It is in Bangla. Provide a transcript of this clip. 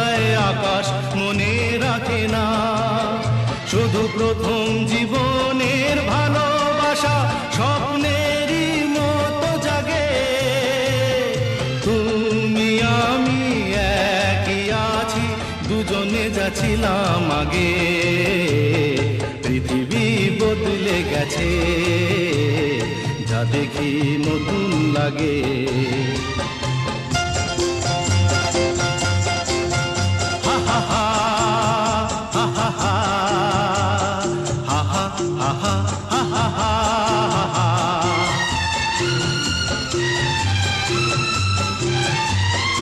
যায় আকাশ মনে রাখে না। শুধু প্রথম জীবনের ভালোবাসা স্বপ্নেরই মতো জাগে। তুমি আমি একই আছি, দুজনে যাচ্ছিলাম আগে। পৃথিবী বদলে গেছে, যা দেখি নতুন লাগে।